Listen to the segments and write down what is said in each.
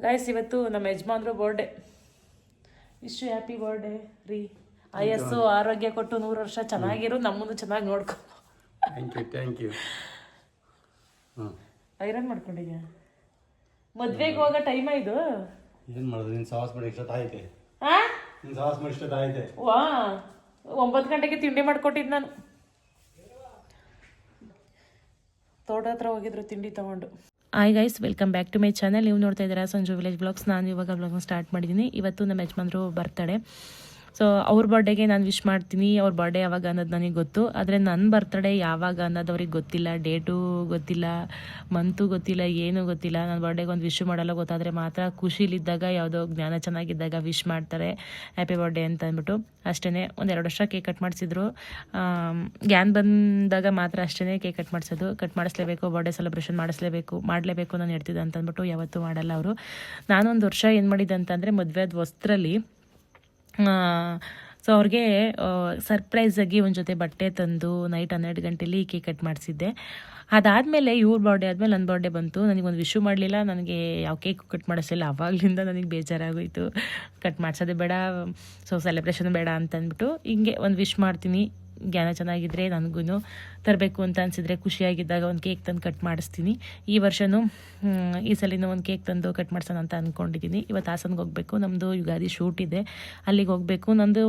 Guys ಇವತ್ತು ನಮ್ಮ ಯಜಮಾನ್ರು ಬರ್ಡೇ. ಇಷ್ಟು ಹ್ಯಾಪಿ ಬರ್ಡೇ ರೀ. ಆಯಸ್ಸು ಆರೋಗ್ಯ ಕೊಟ್ಟು 100 ವರ್ಷ ಚೆನ್ನಾಗಿರು, ನಮ್ಮನ್ನು ಚೆನ್ನಾಗಿ ನೋಡ್ಕೊ. Thank you. ಐರನ್ ಮಾಡ್ಕೊಂಡಿದ್ಯಾ? ಮದ್ವೆಗೆ ಹೋಗೋ ಟೈಮ ಇದು? ಏನು ಮಾಡೋದು, ನಿನ್ನ ಸಾಹಸ ಮಾಡಿ ಇಷ್ಟೊತ್ತಾಯ್ತೆ. ಹಾಂ, ನಿನ್ನ ಸಾಹಸ ಮಾಡಿ ಇಷ್ಟೊತ್ತಾಯ್ತೆ. ವಾ 9 ಗಂಟೆಗೆ ತಿಂಡಿ ಮಾಡ್ಕೊಟ್ಟಿದ್ದು ನಾನು. ತೋಟ ಹತ್ರ ಹೋಗಿದ್ರು ತಿಂಡಿ ತಗೊಂಡು. Hi guys, welcome back to my channel. ನೀವು ನೋಡ್ತಾ ಇದ್ದೀರಾ ಸಂಜು ವಿಲೇಜ್ ಬ್ಲಾಗ್ಸ್. ನಾನು ಇವಾಗ ಬ್ಲಾಗ್ನ ಸ್ಟಾರ್ಟ್ ಮಾಡಿದ್ದೀನಿ. ಇವತ್ತು ನಮ್ಮ ಯಜಮಾನ್ರು ಬರ್ತಡೇ. ಸೊ ಅವ್ರ ಬರ್ಡೇಗೆ ನಾನು ವಿಶ್ ಮಾಡ್ತೀನಿ. ಅವ್ರ ಬರ್ಡೇ ಯಾವಾಗ ಅನ್ನೋದು ನನಗೆ ಗೊತ್ತು, ಆದರೆ ನನ್ನ ಬರ್ತಡೇ ಯಾವಾಗ ಅನ್ನೋದು ಅವ್ರಿಗೆ ಗೊತ್ತಿಲ್ಲ. ಡೇಟು ಗೊತ್ತಿಲ್ಲ, ಮಂತು ಗೊತ್ತಿಲ್ಲ, ಏನೂ ಗೊತ್ತಿಲ್ಲ. ನನ್ನ ಬರ್ಡೇಗೆ ಒಂದು ವಿಶ್ ಮಾಡಲ್ಲ, ಗೊತ್ತಾದರೆ ಮಾತ್ರ ಖುಷಿಲಿದ್ದಾಗ, ಯಾವುದೋ ಜ್ಞಾನ ಚೆನ್ನಾಗಿದ್ದಾಗ ವಿಶ್ ಮಾಡ್ತಾರೆ ಹ್ಯಾಪಿ ಬರ್ಡೇ ಅಂತ ಅಂದ್ಬಿಟ್ಟು. ಅಷ್ಟೇ, 1-2 ವರ್ಷ ಕೇಕ್ ಕಟ್ ಮಾಡಿಸಿದ್ರು. ಗ್ಯಾನ್ ಬಂದಾಗ ಮಾತ್ರ ಅಷ್ಟೇ ಕೇಕ್ ಕಟ್ ಮಾಡಿಸೋದು. ಕಟ್ ಮಾಡಿಸ್ಲೇಬೇಕು, ಬರ್ಡೇ ಸೆಲೆಬ್ರೇಷನ್ ಮಾಡಲೇಬೇಕು ನಾನು ಹೇಳ್ತಿದ್ದೆ ಅಂತ ಅಂದ್ಬಿಟ್ಟು ಯಾವತ್ತೂ ಮಾಡಲ್ಲ ಅವರು. ನಾನೊಂದು ವರ್ಷ ಏನು ಮಾಡಿದ್ದೆ ಅಂತಂದರೆ, ಮದುವೆದ ವಸ್ತ್ರಲ್ಲಿ ಸೊ ಅವ್ರಿಗೆ ಸರ್ಪ್ರೈಸಾಗಿ ಒಂದು ಜೊತೆ ಬಟ್ಟೆ ತಂದು ನೈಟ್ 12 ಗಂಟೆಲಿ ಕೇಕ್ ಕಟ್ ಮಾಡಿಸಿದ್ದೆ. ಅದಾದಮೇಲೆ ಇವ್ರ ಬರ್ಡೇ ಆದಮೇಲೆ ನನ್ನ ಬರ್ಡೇ ಬಂತು. ನನಗೊಂದು ವಿಶು ಮಾಡಲಿಲ್ಲ, ನನಗೆ ಯಾವ ಕೇಕ್ ಕಟ್ ಮಾಡಿಸಿಲ್ಲ. ಆವಾಗಲಿಂದ ನನಗೆ ಬೇಜಾರಾಗೋಯಿತು, ಕಟ್ ಮಾಡಿಸೋದೇ ಬೇಡ, ಸೊ ಸೆಲೆಬ್ರೇಷನ್ ಬೇಡ ಅಂತ ಅಂದ್ಬಿಟ್ಟು ಹಿಂಗೆ ಒಂದು ವಿಶ್ ಮಾಡ್ತೀನಿ. ಜ್ಞಾನ ಚೆನ್ನಾಗಿದ್ದರೆ ನನಗೂ ತರಬೇಕು ಅಂತ ಅನಿಸಿದ್ರೆ, ಖುಷಿಯಾಗಿದ್ದಾಗ ಒಂದು ಕೇಕ್ ತಂದು ಕಟ್ ಮಾಡಿಸ್ತೀನಿ. ಈ ವರ್ಷವೂ ಈ ಸಲಿನ ಒಂದು ಕೇಕ್ ತಂದು ಕಟ್ ಮಾಡ್ಸೋಣ ಅಂತ ಅಂದ್ಕೊಂಡಿದ್ದೀನಿ. ಇವತ್ತು ಹಾಸನ್ಗೆ ಹೋಗಬೇಕು, ನಮ್ಮದು ಯುಗಾದಿ ಶೂಟ್ ಇದೆ, ಅಲ್ಲಿಗೆ ಹೋಗಬೇಕು. ನಂದು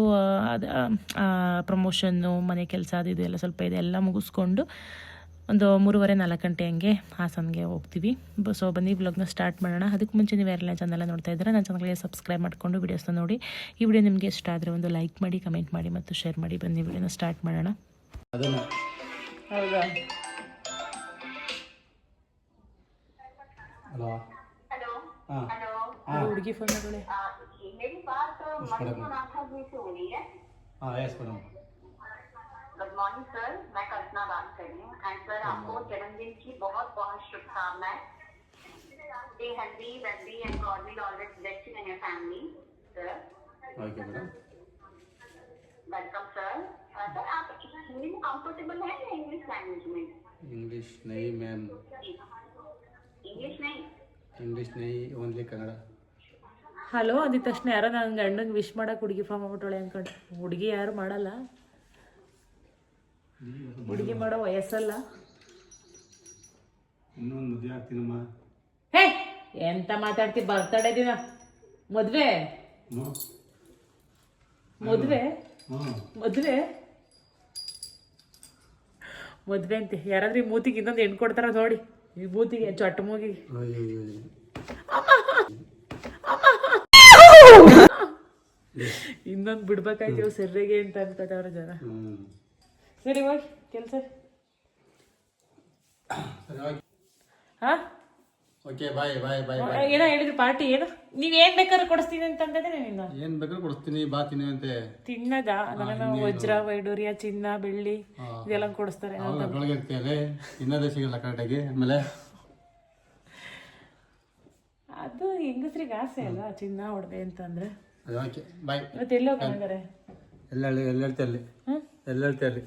ಪ್ರಮೋಷನ್ನು, ಮನೆ ಕೆಲಸ ಅದು ಇದು ಎಲ್ಲ ಸ್ವಲ್ಪ ಇದೆ, ಎಲ್ಲ ಮುಗಿಸ್ಕೊಂಡು ಒಂದು 3:30-4 ಗಂಟೆ ಹಂಗೆ ಹಾಸನ್ಗೆ ಹೋಗ್ತೀವಿ. ಸೊ ಬನ್ನಿ ವ್ಲಾಗ್ನ ಸ್ಟಾರ್ಟ್ ಮಾಡೋಣ. ಅದಕ್ಕೆ ಮುಂಚೆ ನೀವು ಯಾರೆಲ್ಲ ಚಾನಲ್ ನೋಡ್ತಾ ಇದ್ದೀರಾ, ನನ್ನ ಚಾನಲ್ಗೆ ಸಬ್ಸ್ಕ್ರೈಬ್ ಮಾಡಿಕೊಂಡು ವೀಡಿಯೋಸ್ನ ನೋಡಿ. ಈ ವಿಡಿಯೋ ನಿಮಗೆ ಇಷ್ಟ ಆದರೆ ಒಂದು ಲೈಕ್ ಮಾಡಿ, ಕಮೆಂಟ್ ಮಾಡಿ ಮತ್ತು ಶೇರ್ ಮಾಡಿ. ಬನ್ನಿ ವಿಡಿಯೋನ ಸ್ಟಾರ್ಟ್ ಮಾಡೋಣ. ಹೌದಾ? ಹುಡುಗಿ ಫೋನ್ ತಗೊಳ್ಳಿ. गुड मॉर्निंग सर, मैं कल्पना बात कर रही हूँ एंड सर आपको जन्मदिन की बहुत बहुत शुभकामनाएं. Stay healthy, wealthy and God will always bless you and your family, sir. Okay madam. Welcome sir. Sir आप हिंदी में कंफर्टेबल हैं या इंग्लिश लैंग्वेज में? इंग्लिश नहीं मैम. इंग्लिश नहीं, ओनली कन्नड़. ಹಲೋ ಅಂದಿದ ತಕ್ಷಣ ಯಾರೋ ನನ್ನ ಗಂಡಂಗೆ ವಿಶ್ ಮಾಡಕ್ಕೆ ಹುಡುಗಿ ಫಾರ್ಮ್ ಆಗ್ಬಿಟ್ಟಳೆ ಅಂದ್ಕೊಂಡು. ಹುಡುಗಿ ಯಾರು ಮಾಡಲ್ಲ, ಹುಡುಗಿ ಮಾಡೋ ವಯಸ್ಸಲ್ಲ. ಇನ್ನೊಂದು ಮದುವೆ ಆಗ್ತೀನಮ್ಮ. ಹೇ ಎಂತ ಮಾತಾಡ್ತಿ? ಬರ್ತಡೇ ದಿನ ಮದುವೆ ಮದುವೆ ಮದುವೆ ಮದುವೆ ಅಂತೆ. ಯಾರಾದ್ರೂ ಈ ಮೂತಿಗೆ ಇನ್ನೊಂದು ಹೆಣ್ಣು ಕೊಡ್ತಾರ ನೋಡಿ, ಈ ಮೂತಿಗೆ ಚೊಟ್ಟ ಮೂಗಿಗೆ. ಇನ್ನೊಂದು ಬಿಡ್ಬೇಕಾಯ್ತು ಸೆರ್ರೆಗೆ ಅಂತ ಅನ್ಕೋತವ್ರ ಜನ. ಸರಿ ಹೋಗಿ ಕೆಲಸ. ಹಾ ಓಕೆ, ಬಾಯ್ ಬಾಯ್ ಬಾಯ್. ಏನೋ ಹೇಳಿದ್ರು ಪಾರ್ಟಿ, ಏನು ನೀವೇನ್ ಬೇಕಾದ್ರೂ ಕೊಡಿಸ್ತೀನಿ ಅಂತಂದ್ರೆ ನೀನು ಏನ್ ಬೇಕಾದ್ರೂ ಕೊಡಿಸ್ತೀನಿ, ಬಾ ತಿನ್ನು ಅಂತೆ. ತಿನ್ನದ ನನಗೆ ವಜ್ರ ವೈಡೂರ್ಯ ಚಿನ್ನ ಬೆಳ್ಳಿ ಇದೆಲ್ಲ ಕೊಡಿಸ್ತಾರೆ. ಒಳಗೆ ಇರ್ತೀಯಲ್ಲ, ಇನ್ನದೇ ಸಿಗಲ್ಲ ಕರೆಕ್ಟಾಗಿ. ಆಮೇಲೆ ಅದು ಹೆಂಗಸ್ರಿಗೆ ಆಸೆ ಅಲ್ಲ ಚಿನ್ನ ಹೊಡೆದೆ ಅಂತಂದ್ರೆ. Okay bye. ಇವತ್ತು ಎಲ್ಲೋ ಕಂದರೆ ಎಲ್ಲ ಹೇಳ್ತೀಯ ಅಲ್ಲಿ, ಎಲ್ಲ ಹೇಳ್ತೀಯ ಅಲ್ಲಿ.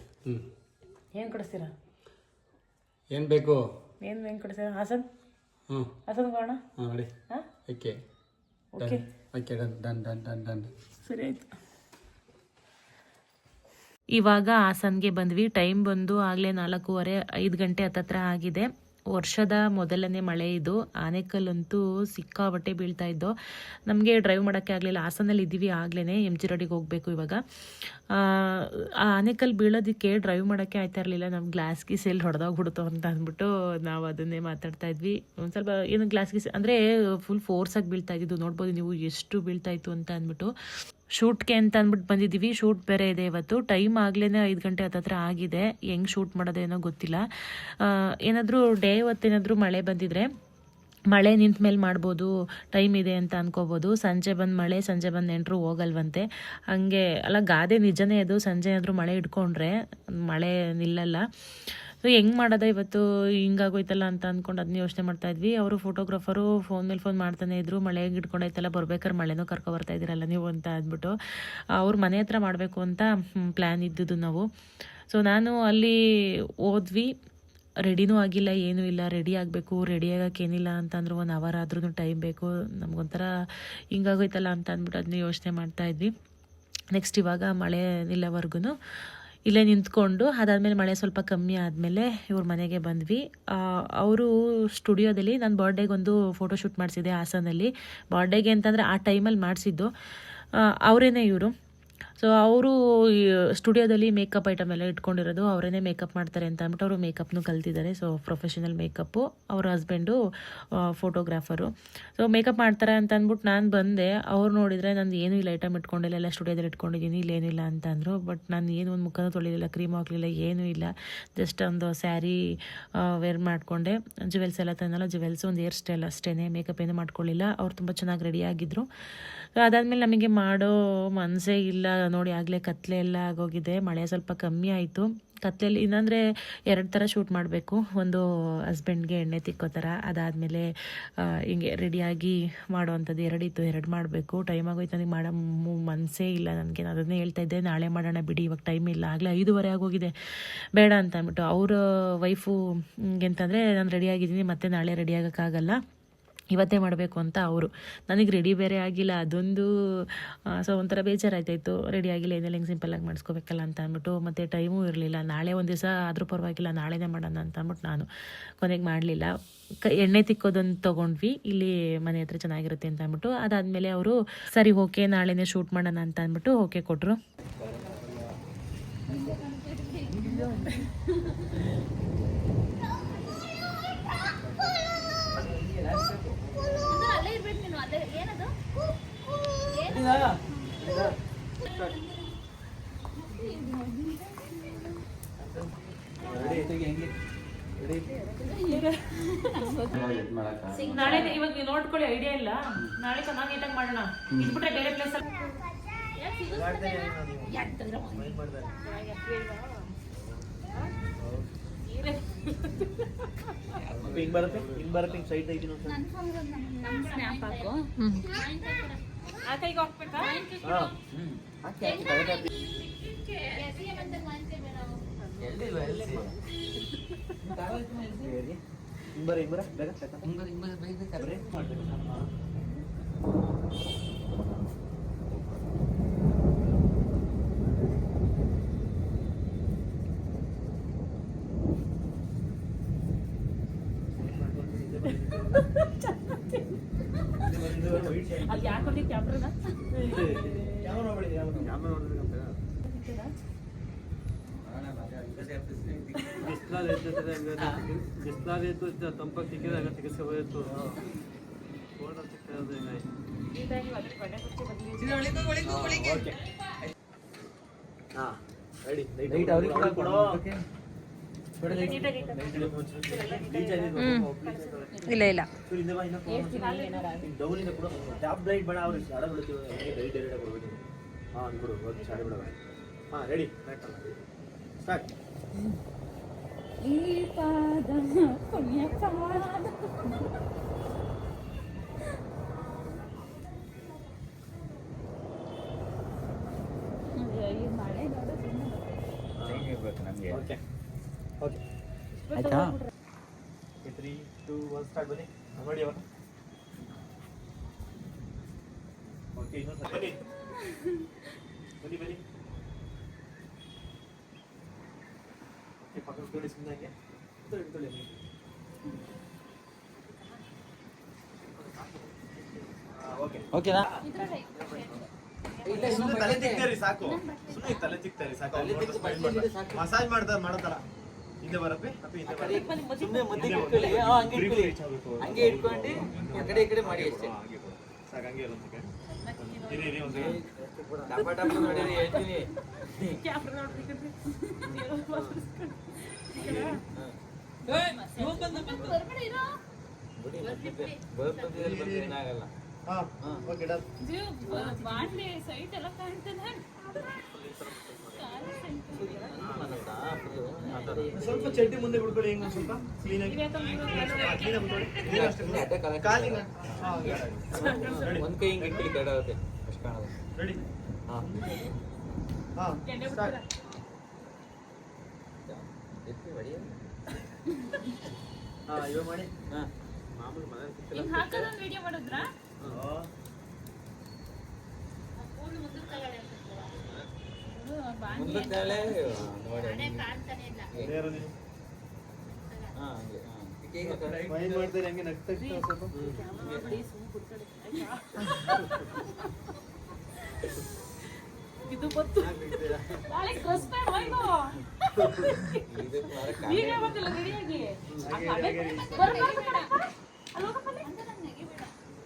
ಏನು ಕೊಡಿಸ್ತೀರಾ? ಏನು ಬೇಕು? ಏನು ಕೊಡಿಸ್ತೀರಾ? ಹಾಸನ್ ಹಾಸನ್ ಹೋಗೋಣ ನೋಡಿ. Okay okay okay, done done done done. ಸರಿ ಆಯ್ತು. ಇವಾಗ ಹಾಸನ್ಗೆ ಬಂದ್ವಿ. ಟೈಮ್ ಬಂದು ಆಗಲೇ 4:15-5 ಗಂಟೆ ಹತ್ತತ್ರ ಆಗಿದೆ. ವರ್ಷದ ಮೊದಲನೇ ಮಳೆ ಇದು. ಆನೆಕಲ್ಲಂತೂ ಸಿಕ್ಕಾಬಟ್ಟೆ ಬೀಳ್ತಾ ಇದ್ದೋ. ನಮಗೆ ಡ್ರೈವ್ ಮಾಡೋಕ್ಕೆ ಆಗಲಿಲ್ಲ. ಹಾಸನಲ್ಲಿ ಇದ್ದೀವಿ ಆಗಲೇ, MG ರೋಡಿಗೆ ಹೋಗಬೇಕು ಇವಾಗ. ಆ ಆನೆಕಲ್ ಬೀಳೋದಕ್ಕೆ ಡ್ರೈವ್ ಮಾಡೋಕ್ಕೆ ಆಯ್ತಾ ಇರಲಿಲ್ಲ. ನಮ್ಮ ಗ್ಲಾಸ್ ಗೀಸ್ ಎಲ್ಲಿ ಹೊಡೆದೋಗ್ಬಿಡ್ತು ಅಂತ ಅಂದ್ಬಿಟ್ಟು ನಾವು ಅದನ್ನೇ ಮಾತಾಡ್ತಾ ಇದ್ವಿ. ಒಂದು ಸ್ವಲ್ಪ ಏನು ಗ್ಲಾಸ್ ಗೀಸ್ ಅಂದರೆ ಫುಲ್ ಫೋರ್ಸಾಗಿ ಬೀಳ್ತಾ ಇದ್ದಿದ್ದು. ನೋಡ್ಬೋದು ನೀವು ಎಷ್ಟು ಬೀಳ್ತಾ ಇತ್ತು ಅಂತ ಅಂದ್ಬಿಟ್ಟು. ಶೂಟ್ಗೆ ಅಂತ ಅಂದ್ಬಿಟ್ಟು ಬಂದಿದ್ದೀವಿ. ಶೂಟ್ ಬೇರೆ ಇದೆ ಇವತ್ತು. ಟೈಮ್ ಆಗಲೇ 5 ಗಂಟೆ ಹತ್ತತ್ರ ಆಗಿದೆ. ಹೆಂಗೆ ಶೂಟ್ ಮಾಡೋದೇನೋ ಗೊತ್ತಿಲ್ಲ. ಏನಾದರೂ ಡೇ ಹೊತ್ತೇನಾದರೂ ಮಳೆ ಬಂದಿದ್ರೆ ಮಳೆ ನಿಂತ ಮೇಲೆ ಮಾಡ್ಬೋದು, ಟೈಮ್ ಇದೆ ಅಂತ ಅನ್ಕೋಬೋದು. ಸಂಜೆ ಬಂದು ಮಳೆ, ಸಂಜೆ ಬಂದು ನೆಂಟರು ಹೋಗಲ್ವಂತೆ. ಹಾಗೆ ಅಲ್ಲ, ಗಾದೆ ನಿಜನೇ ಅದು. ಸಂಜೆ ಏನಾದರೂ ಮಳೆ ಇಟ್ಕೊಂಡ್ರೆ ಮಳೆ ನಿಲ್ಲಲ್ಲ. ಸೊ ಹೆಂಗೆ ಮಾಡೋದ ಇವತ್ತು, ಹಿಂಗಾಗೋಯ್ತಲ್ಲ ಅಂತ ಅಂದ್ಕೊಂಡು ಅದನ್ನ ಯೋಚನೆ ಮಾಡ್ತಾಯಿದ್ವಿ. ಅವರು ಫೋಟೋಗ್ರಾಫರು ಫೋನ್ ಮೇಲೆ ಫೋನ್ ಮಾಡ್ತಾನೆ ಇದ್ರು. ಮಳೆಗೆ ಇಟ್ಕೊಂಡೈತಲ್ಲ, ಬರ್ಬೇಕಾದ್ರೆ ಮಳೆನೂ ಕರ್ಕೊಬರ್ತಾ ಇದ್ದೀರಲ್ಲ ನೀವು ಅಂತ ಅಂದ್ಬಿಟ್ಟು. ಅವ್ರ ಮನೆ ಹತ್ರ ಮಾಡಬೇಕು ಅಂತ ಪ್ಲ್ಯಾನ್ ಇದ್ದಿದ್ದು ನಾವು. ಸೊ ನಾನು ಅಲ್ಲಿ ಹೋದ್ವಿ. ರೆಡಿನೂ ಆಗಿಲ್ಲ, ಏನೂ ಇಲ್ಲ. ರೆಡಿ ಆಗಬೇಕು, ರೆಡಿ ಆಗೋಕ್ಕೇನಿಲ್ಲ ಅಂತಂದ್ರೆ 1 ಅವರ್ ಆದ್ರೂ ಟೈಮ್ ಬೇಕು. ನಮಗೊಂಥರ ಹಿಂಗಾಗೋಯ್ತಲ್ಲ ಅಂತ ಅಂದ್ಬಿಟ್ಟು ಅದನ್ನ ಯೋಚನೆ ಮಾಡ್ತಾಯಿದ್ವಿ. ನೆಕ್ಸ್ಟ್ ಇವಾಗ ಮಳೆ ನಿಲ್ಲೋವರೆಗೂ ಇಲ್ಲೇ ನಿಂತ್ಕೊಂಡು ಅದಾದಮೇಲೆ ಮಳೆ ಸ್ವಲ್ಪ ಕಮ್ಮಿ ಆದಮೇಲೆ ಇವ್ರ ಮನೆಗೆ ಬಂದ್ವಿ. ಅವರು ಸ್ಟುಡಿಯೋದಲ್ಲಿ ನನ್ನ ಬರ್ಡೇಗೊಂದು ಫೋಟೋಶೂಟ್ ಮಾಡಿಸಿದ್ದೆ ಹಾಸನಲ್ಲಿ. ಬರ್ಡೇಗೆ ಅಂತಂದರೆ ಆ ಟೈಮಲ್ಲಿ ಮಾಡಿಸಿದ್ದು ಅವರೇನೆ ಇವರು. ಸೊ ಅವರು ಸ್ಟುಡಿಯೋದಲ್ಲಿ ಮೇಕಪ್ ಐಟಮ್ ಎಲ್ಲ ಇಟ್ಕೊಂಡಿರೋದು, ಅವರೇ ಮೇಕಪ್ ಮಾಡ್ತಾರೆ ಅಂತ ಅಂದ್ಬಿಟ್ಟು ಅವರು ಮೇಕಪ್ನು ಕಲ್ತಿದ್ದಾರೆ. So professional makeup. ಅವ್ರ ಹಸ್ಬೆಂಡು ಫೋಟೋಗ್ರಾಫರು. ಸೊ ಮೇಕಪ್ ಮಾಡ್ತಾರೆ ಅಂತ ಅಂದ್ಬಿಟ್ಟು ನಾನು ಬಂದೆ. ಅವ್ರು ನೋಡಿದರೆ ನಂದು ಏನೂ ಇಲ್ಲ, ಐಟಮ್ ಇಟ್ಕೊಂಡಿಲ್ಲ, ಎಲ್ಲ ಸ್ಟುಡಿಯೋದಲ್ಲಿ ಇಟ್ಕೊಂಡಿದ್ದೀನಿ, ಇಲ್ಲೇನಿಲ್ಲ ಅಂತ ಅಂದರು. ಬಟ್ ನಾನು ಏನು ಒಂದು ಮುಖನೂ ತೊಳಿಲಿಲ್ಲ, ಕ್ರೀಮ್ ಹಾಕಲಿಲ್ಲ, ಏನೂ ಇಲ್ಲ. ಜಸ್ಟ್ ಒಂದು ಸ್ಯಾರಿ ವೇರ್ ಮಾಡಿಕೊಂಡೆ. ಜುವೆಲ್ಸ್ ಎಲ್ಲ ತಂದಲ್ಲ, ಜುವೆಲ್ಸ್, ಒಂದು ಹೇರ್ ಸ್ಟೈಲ್ ಅಷ್ಟೇ, ಮೇಕಪ್ ಏನೂ ಮಾಡ್ಕೊಳ್ಳಿಲ್ಲ. ಅವ್ರು ತುಂಬ ಚೆನ್ನಾಗಿ ರೆಡಿಯಾಗಿದ್ದರು. ಅದಾದಮೇಲೆ ನಮಗೆ ಮಾಡೋ ಮನಸ್ಸೇ ಇಲ್ಲ ನೋಡಿ. ಆಗಲೇ ಕತ್ಲೆ ಎಲ್ಲ ಆಗೋಗಿದೆ. ಮಳೆ ಸ್ವಲ್ಪ ಕಮ್ಮಿ ಆಯಿತು. ಕತ್ಲೆಯಲ್ಲಿ ಇನ್ನಂದರೆ 2 ಥರ ಶೂಟ್ ಮಾಡಬೇಕು. ಒಂದು ಹಸ್ಬೆಂಡ್ಗೆ ಎಣ್ಣೆ ತಿಕ್ಕೋ ಥರ, ಅದಾದಮೇಲೆ ಹಿಂಗೆ ರೆಡಿಯಾಗಿ ಮಾಡೋವಂಥದ್ದು 2 ಇತ್ತು. 2 ಮಾಡಬೇಕು. ಟೈಮ್ ಆಗೋಯ್ತು, ನನಗೆ ಮಾಡೋ ಮನಸ್ಸೇ ಇಲ್ಲ ನನಗೆ. ನಾನು ಅದನ್ನೇ ಹೇಳ್ತಾ ಇದ್ದೆ, ನಾಳೆ ಮಾಡೋಣ ಬಿಡಿ, ಇವಾಗ ಟೈಮ್ ಇಲ್ಲ, ಆಗಲೇ 5:15 ಆಗೋಗಿದೆ, ಬೇಡ ಅಂತ ಅಂದ್ಬಿಟ್ಟು. ಅವ್ರ ವೈಫು ಅಂತಂದರೆ ನಾನು ರೆಡಿಯಾಗಿದ್ದೀನಿ, ಮತ್ತೆ ನಾಳೆ ರೆಡಿ ಆಗೋಕ್ಕಾಗಲ್ಲ, ಇವತ್ತೇ ಮಾಡಬೇಕು ಅಂತ ಅವರು. ನನಗೆ ರೆಡಿ ಬೇರೆ ಆಗಿಲ್ಲ, ಅದೊಂದು ಸೊ ಒಂಥರ ಬೇಜಾರಾಯ್ತಾಯಿತ್ತು. ರೆಡಿ ಆಗಿಲ್ಲ, ಏನೆಲ್ಲ ಹಿಂಗೆ ಸಿಂಪಲ್ಲಾಗಿ ಮಾಡಿಸ್ಕೋಬೇಕಲ್ಲ ಅಂತ ಅಂದ್ಬಿಟ್ಟು. ಮತ್ತು ಟೈಮೂ ಇರಲಿಲ್ಲ. ನಾಳೆ ಒಂದು ದಿವಸ ಆದರೂ ಪರವಾಗಿಲ್ಲ, ನಾಳೆನೇ ಮಾಡೋಣ ಅಂತ ಅಂದ್ಬಿಟ್ಟು ನಾನು ಕೊನೆಗೆ ಮಾಡಲಿಲ್ಲ. ಎಣ್ಣೆ ತಿಕ್ಕೋದೊಂದು ತೊಗೊಂಡ್ವಿ, ಇಲ್ಲಿ ಮನೆ ಹತ್ರ ಚೆನ್ನಾಗಿರುತ್ತೆ ಅಂತ ಅಂದ್ಬಿಟ್ಟು. ಅದಾದಮೇಲೆ ಅವರು ಸರಿ ಓಕೆ ನಾಳೆನೇ ಶೂಟ್ ಮಾಡೋಣ ಅಂತ ಅಂದ್ಬಿಟ್ಟು ಓಕೆ ಕೊಟ್ಟರು. ನಾಳೆ ಇವಾಗ ನೋಡ್ಕೊಳ್ಳಿ, ಐಡಿಯಾ ಇಲ್ಲ. ನಾಳೆ ಚೆನ್ನಾಗಿ ನೀಟಾಗಿ ಮಾಡೋಣ. ಇದ್ಬಿಟ್ರೆ ಬೇರೆ ಪ್ಲೇಸ್ ಸೈಡ್ ಐತಿ ಆ ಕೈಗೆ ಹೋಗ್ಬೇಕಾ? ಅಲ್ಲಿ ಯಾಕೆ ಹೊಡಿ ಕ್ಯಾಮ್ರಾನ ಬಿಸ್ಲಾಗಿತ್ತು ತಂಪಾಗಿ ಸಿಕ್ಕಿದಾಗ ಚಿಕಿತ್ಸೆ ಹೋಯಿತು. ಇಲ್ಲ ಇಲ್ಲ ಈ ಪಾದ ಪುಣ್ಯ ಪಾದ ಈ ಮಳೆ ನೋಡೋದು ನಮಗೆ ಆಯ್ತಾ 3, 2, 1 ಸ್ಟಾರ್ಟ್. ಬನ್ನಿ ನೋಡಿ ಅವನು. ಓಕೆ, ಇನ್ನೊಂದು ಸರಿ ಬನ್ನಿ ಬನ್ನಿ. ಪಕ್ಕದ ತೊಳಿ ಸುಮ್ಮನೆ ತೊಳಿ. ಓಕೆ ಓಕೆನಾ? ಸುಮ್ಮನೆ ತಲೆ ತಿಕ್ತಾರಿ ಸಾಕು, ಸುಮ್ಮನೆ ತಲೆ ತಿಕ್ತಾರಿ ಸಾಕು. ಮಸಾಜ್ ಮಾಡತಾರ ಹಿಂದೆ ಬರಪ್ಪೆ ಹಂಗೆ ಇಟ್ಕೊಂಡು ಆ ಕಡೆ ಈ ಕಡೆ ಮಾಡಿ ಅಷ್ಟೇ. ಸಾಕು, ಹಂಗೆ ಇರೋದಕ್ಕೆ ಡಬ್ಬ ಡಬ್ಬ ನೋಡಿರಿ ಹೇಳ್ತೀನಿ. ಏನಾಗಲ್ಲ. ಸ್ವಲ್ಪ ಚಡ್ಡಿ ಮುಂದೆ ಬಿಡ್ಕೊಳ್ಳಿ, ಹಿಂಗ ಸ್ವಲ್ಪ ಕ್ಲೀನ್ ಆಗಿ ಕಾಲಿನ ಒಂದ್ ಕೈ ಹಿಂಗೆ ಇಟ್ಕೊಳ್ಳಿ, ಗಡ ಆಗುತ್ತೆ ಅಷ್ಟು ಕಾಣೋದು. ರೆಡಿ? ಎತ್ತಿ ಹೊಡಿ. ಇವಾಗ ಮಾಡಿ ಮಾಮೂಲಿ ಮನೆ ಹಿಂಗ್ ಹಾಕೋದೊಂದು ವಿಡಿಯೋ ಮಾಡಿದ್ರಾ? ಮುಂದಕ್ಕೆ ನೋಡಿ ಕಾಣ್ತಾನೆ ಇಲ್ಲ. ಹಾ ಹಂಗೆ ಫೈನ್ ಮಾಡ್ತಾರೆ ಹಂಗೆ ನಗ್ತಾ ಸ್ವಲ್ಪ ಇದು ಗೊತ್ತು. ನಾಳೆ ಡ್ರೆಸ್ ಪ್ಯಾನ್ ಹೋಯ್ತು. ಈಗ ಬಂದಿಲ್ಲ ರೆಡಿಯಾಗಿ.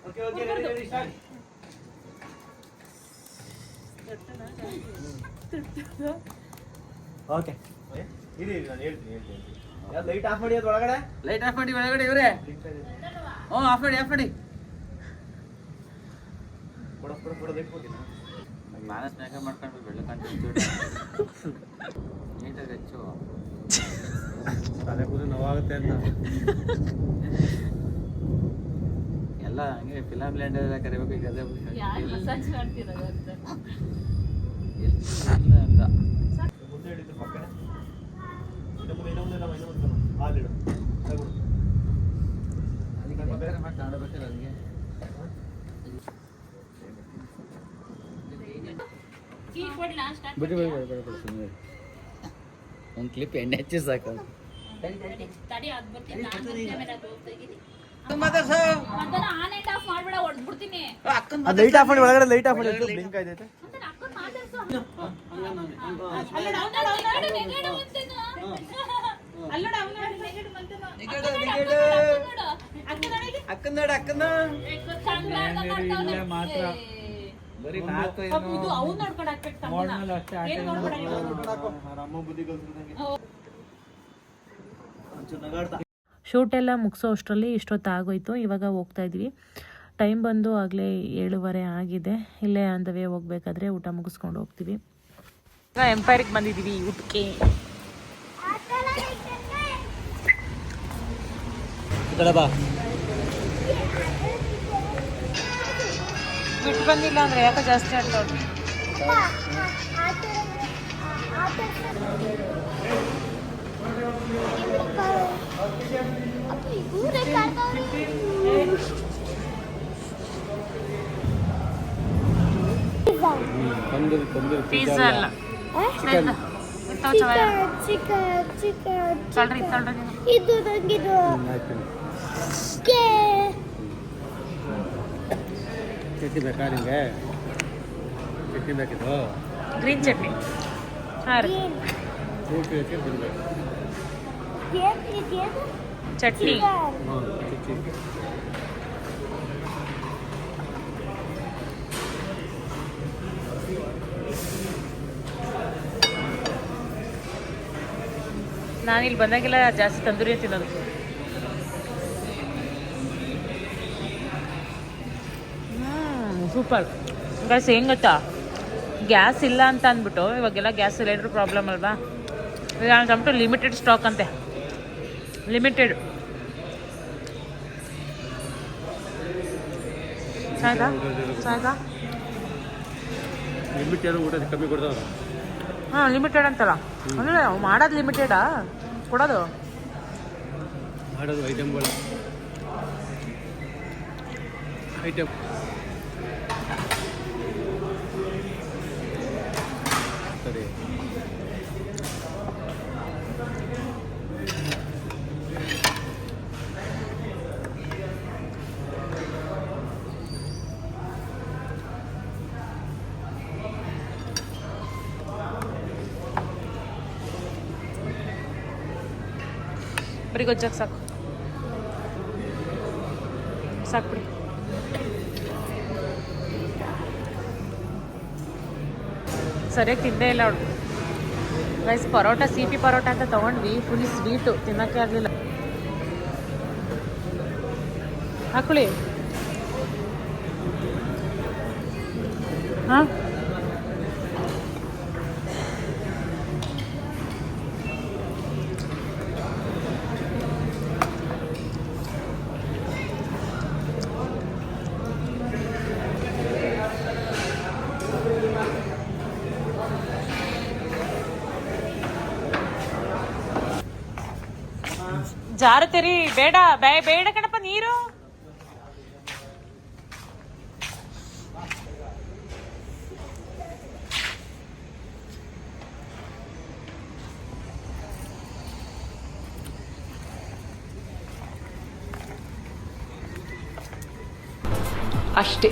Okay okay ready start okay ಇರಿ ನಾನು ಹೇಳ್ತೀನಿ ಯಾವ್ದು ಲೈಟ್ ಆಫ್ ಮಾಡಿ ಅದು ಒಳಗಡೆ ಲೈಟ್ ಆಫ್ ಮಾಡಿ ಒಳಗಡೆ ಇವ್ರೆ ಹ್ಞೂ ಆಫ್ ಮಾಡಿ ಕೊಡ ಲೈಟ್ ಕೊಡಿ ನಾನು ಸ್ನ್ಯಾಕ ಮಾಡ್ಕೊಂಡು ಬೆಳ್ಳಕಂಡು ನೀಟಾಗಿ ಹೆಚ್ಚು ತಲೆ ಕೂದಲು ನೋವಾಗುತ್ತೆ ಅಂತ ಎಲ್ಲ ಹಂಗೆ ಫಿಲಮ್ ಲ್ಯಾಂಡ್ ಎಲ್ಲ ಕರಿಬೇಕು ಈಗ ಅದೇ ಯಾರು ಮಸಾಜ್ ಮಾಡ್ತಿರೋದು ಅಂತ. ಇಲ್ಲ ಅಂತ ಮುಂದೆ ಹಿಡಿದು ಪಕ್ಕನೆ ಇನ್ನೊಂದು ಹಾಲಿಡು ಅದಕ್ಕೆ ಬೇರೆ ಮಾಡಿ ಕಾಣಬೇಕಲ್ಲ ನನಗೆ ಕೀ ಕೊಡ್ಲಾ ಸ್ಟಾರ್ಟ್ ಬಿಡಿ ಸುಮ್ಮನೆ ಒಂದು ಕ್ಲಿಪ್ ಎಣ್ಣೆ ಹಚ್ಚಿ ಸಾಕು ತಡಿ ಅದ್ ಬರ್ತೀನಿ ನಾನು ಕ್ಯಾಮೆರಾ ತೋರಿಸ್ತೀನಿ. ಮಾತಾಡ್ಸ ಮಂದನ ಆನ್ ಅಂಡ್ ಆಫ್ ಮಾಡ್ಬೇಡ ಹೊಡೆದ್ಬಿಡ್ತೀನಿ. ಅದು ಲೈಟ್ ಆಫ್ ಮಾಡಿ ಒಳಗಡೆ ಲೈಟ್ ಆಫ್ ಮಾಡಿ ಬ್ಲಿಂಕ್ ಆಯ್ತೈತೆ ಮಂದನ ಅಕ್ಕನ ಮಾತಾಡ್ಸು. ಅಲ್ಲೋಡ ಅವನ ನೆಗಡು ಬಂತೇನು? ಅಲ್ಲೋಡ ಅವನ ನೆಗಡು ಬಂತೇನು? ಅಕ್ಕಂದ ಮಾತ್ರ ಬರೀ ನಾಲ್ಕು ಇದು ಅವ್ನು ನೋಡ್ಕೊಂಡು ಹಾಕ್ಬೇಕು ತಮ್ಮನ. ಏನ್ ನೋಡ್ಬೇಡ ಅಮ್ಮ ಬುದ್ಧಿ ಕಲ್ತಿದ್ದಂಗೆ ಒಂಚೂರು ನಗಾಡ್ತಾ ಶೂಟ್ ಎಲ್ಲ ಮುಗಿಸೋ ಅಷ್ಟರಲ್ಲಿ ಇಷ್ಟೊತ್ತು ಆಗೋಯ್ತು. ಇವಾಗ ಹೋಗ್ತಾ ಇದ್ವಿ. ಟೈಮ್ ಬಂದು ಆಗಲೇ 7:30 ಆಗಿದೆ. ಇಲ್ಲೇ ಆನ್ ದ ವೇ ಹೋಗ್ಬೇಕಾದ್ರೆ ಊಟ ಮುಗಿಸ್ಕೊಂಡು ಹೋಗ್ತೀವಿ. ಈಗ ಎಂಪೈರಿಗೆ ಬಂದಿದ್ದೀವಿ ಊಟಕ್ಕೆ. ಬಿಟ್ಟು ಬಂದಿಲ್ಲ ಅಂದರೆ ಯಾಕೆ ಜಾಸ್ತಿ ಆಗ್ತಾವ. ಪಿಜ್ಜಾ ಅಲ್ಲ ಇದು ನಂಗಿದು ಚಟ್ನಿ ಬೇಕಾ ನಿಮಗೆ? ಚಟ್ನಿ ಬೇಕಿತ್ತು? ಗ್ರೀನ್ ಚಟ್ನಿ. ಹಾಂ ರೀ ಫ್ರೂಟ್ ಬೇಕೆ ತಿನ್ಬೇಕು. ಚಟ್ನಿ. ಚಟ್ನಿ ನಾನಿಲ್ಲಿ ಬಂದಾಗೆಲ್ಲ ಜಾಸ್ತಿ ತಂದೂರಿ ತಿನ್ನೋದು. Super guys. ಹೆಂಗೆ ಗೊತ್ತಾ, ಗ್ಯಾಸ್ ಇಲ್ಲ ಅಂತ ಅಂದ್ಬಿಟ್ಟು ಇವಾಗೆಲ್ಲ ಗ್ಯಾಸ್ ಸಿಲಿಂಡ್ರ್ ಪ್ರಾಬ್ಲಮ್ ಅಲ್ವಾ, ಈಗ ಟು ಲಿಮಿಟೆಡ್ ಸ್ಟಾಕ್ ಅಂತೆ. ಲಿಮಿಟೆಡ್ ಸಾಯ್ತಾ ಲಿಮಿಟ್ ಏನೋ ಊಟ ಕಮ್ಮಿ ಕೊಡ್ತಾವ್ರ. ಹಾಂ ಲಿಮಿಟೆಡ್ ಅಂತಲ್ಲ ಅಂದರೆ ಮಾಡೋದು ಲಿಮಿಟೆಡಾ ಕೊಡೋದು. ಮಾಡೋದು ಐಟಮ್ಗಳು ಐಟಮ್ ಸರಿ. ಬರೀ ಗೊಜ್ಜಾಗ ಸಾಕು ಸಾಕು ಬಿಡಿ. ಸರಿಯಾಗಿ ತಿಂದೇ ಇಲ್ಲ ಅವಳು ಗೈಸ್. ಪರೋಟ ಸಿಪಿ ಪರೋಟ ಅಂತ ತೊಗೊಂಡ್ವಿ, ಫುಲ್ ಸ್ವೀಟು, ತಿನ್ನೋಕ್ಕೆ ಆಗಲಿಲ್ಲ. ಹಾಕೊಳ್ಳಿ. ಹಾಂ ಜಾರತೆರಿ ಬೇಡ ಬೇಡ ಕಣಪ್ಪ ನೀರು. ಅಷ್ಟೇ.